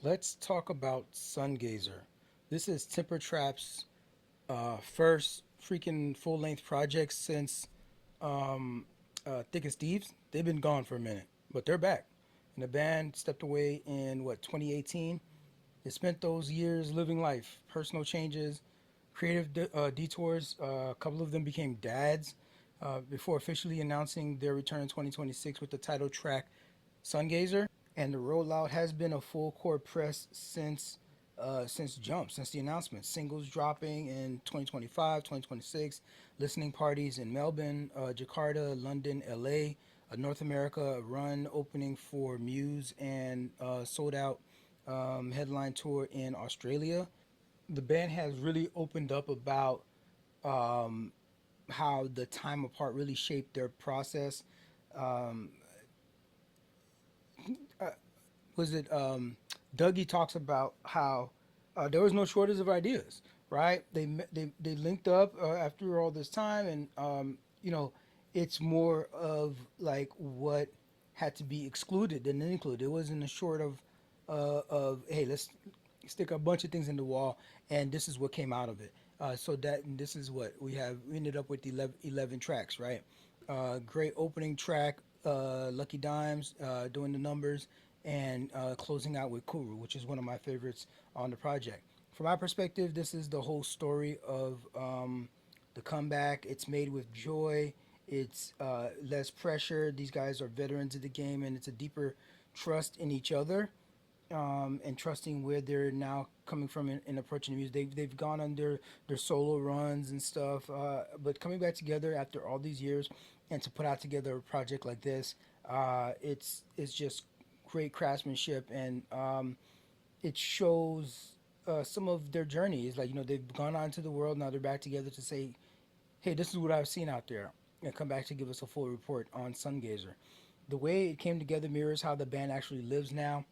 Let's talk about Sungazer. This is Temper Trap's first freaking full length project since Thick as Thieves. They've been gone for a minute, but they're back. And the band stepped away in what 2018. They spent those years living life, personal changes, creative detours. A couple of them became dads before officially announcing their return in 2026 with the title track Sungazer. And the rollout has been a full court press since the announcement. Singles dropping in 2025, 2026, listening parties in Melbourne, Jakarta, London, LA, North America run opening for Muse, and sold out headline tour in Australia. The band has really opened up about um, how the time apart really shaped their process. Um, uh, was it Dougie talks about how there was no shortage of ideas, right? They linked up after all this time, and you know, it's more of like what had to be excluded than included. It wasn't a short of hey, let's stick a bunch of things in the wall, and this is what came out of it. So that and this is what we have. We ended up with 11 tracks, right? Great opening track, Lucky Dimes doing the numbers, and closing out with Kuru, which is one of my favorites on the project. From my perspective, this is the whole story of the comeback. It's made with joy. It's less pressure. These guys are veterans of the game, and it's a deeper trust in each other and trusting where they're now coming from in approaching the music. They've gone on their solo runs and stuff, but coming back together after all these years and to put out together a project like this, it's just great craftsmanship, and it shows some of their journeys. Like they've gone out into the world, now they're back together to say, hey, this is what I've seen out there, and come back to give us a full report on Sungazer. The way it came together mirrors how the band actually lives now.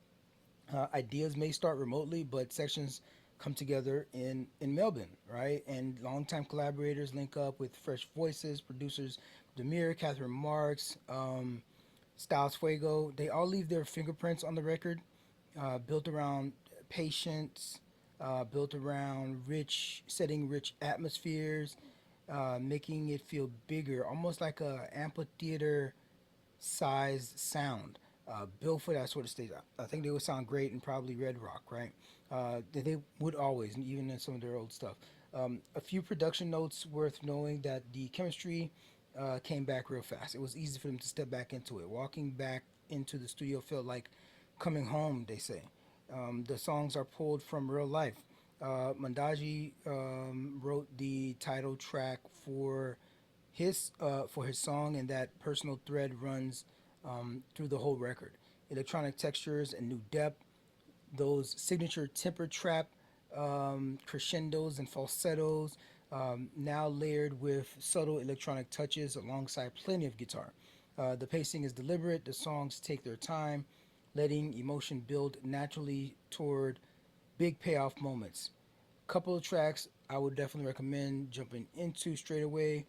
Ideas may start remotely, but sections come together in Melbourne, right? And longtime collaborators link up with fresh voices, producers Demir, Catherine Marks, Styles Fuego. They all leave their fingerprints on the record, built around patience, built around setting rich atmospheres, making it feel bigger, almost like a amphitheater sized sound. Built for that sort of stage. I think they would sound great in probably Red Rock, right? They would always, even in some of their old stuff. A few production notes worth knowing that the chemistry came back real fast. It was easy for them to step back into it. Walking back into the studio felt like coming home, they say. The songs are pulled from real life. Mandaji wrote the title track for his song, and that personal thread runs through the whole record. Electronic textures and new depth, those signature temper trap crescendos and falsettos, now layered with subtle electronic touches alongside plenty of guitar. The pacing is deliberate, the songs take their time, letting emotion build naturally toward big payoff moments. Couple of tracks I would definitely recommend jumping into straight away.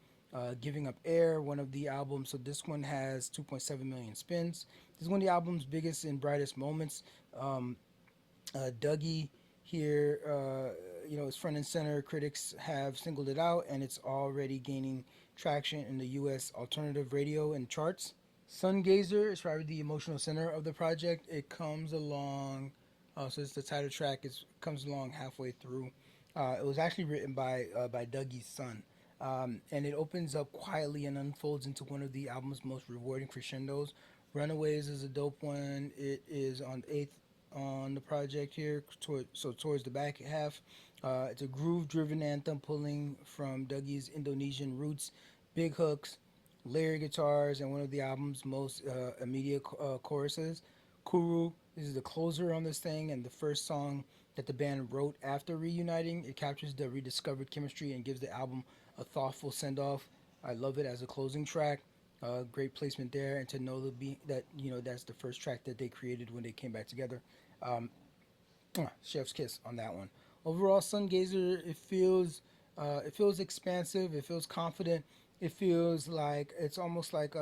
Giving Up Air, one of the albums. So this one has 2.7 million spins. This is one of the album's biggest and brightest moments. Um, Dougie here, is front and center. Critics have singled it out, and it's already gaining traction in the U.S. alternative radio and charts. Sungazer is probably the emotional center of the project. It comes along, so it's the title track. It comes along halfway through. It was actually written by Dougie's son, and it opens up quietly and unfolds into one of the album's most rewarding crescendos. Runaways is a dope one. It is on eighth on the project here, so towards the back half. It's a groove-driven anthem pulling from Dougie's Indonesian roots, big hooks, layered guitars, and one of the album's most immediate choruses. Kuru, this is the closer on this thing, and the first song that the band wrote after reuniting. It captures the rediscovered chemistry and gives the album a thoughtful send off. I love it as a closing track. Great placement there, and to know that that's the first track that they created when they came back together. Um, Chef's kiss on that one. Overall, Sungazer, it feels expansive. It feels confident. It feels like it's almost like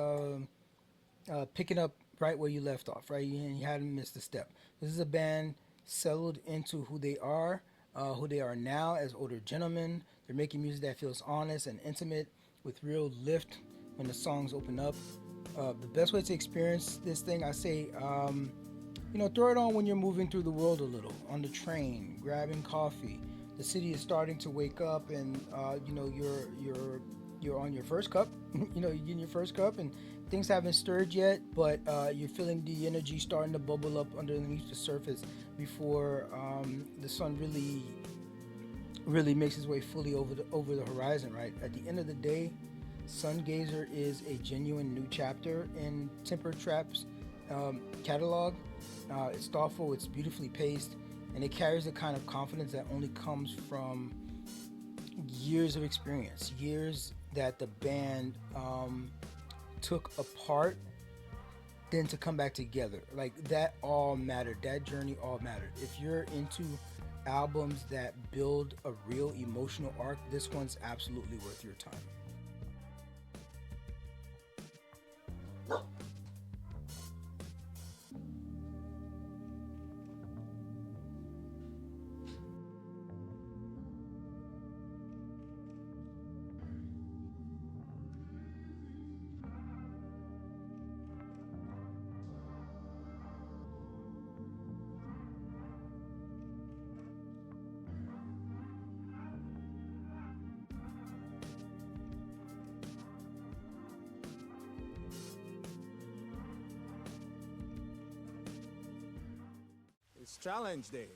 picking up right where you left off, right? You hadn't missed a step. This is a band settled into who they are now as older gentlemen. They're making music that feels honest and intimate with real lift when the songs open up. The best way to experience this thing, I say, throw it on when you're moving through the world a little, on the train, grabbing coffee. The city is starting to wake up, and you're on your first cup. You're getting your first cup, and things haven't stirred yet, but you're feeling the energy starting to bubble up underneath the surface before the sun really makes its way fully over the horizon. Right at the end of the day, Sungazer is a genuine new chapter in Temper Trap's catalog. It's thoughtful, it's beautifully paced, and it carries a kind of confidence that only comes from years of experience, years that the band took apart, then to come back together. Like that all mattered. That journey all mattered. If you're into albums that build a real emotional arc, this one's absolutely worth your time. It's challenge day.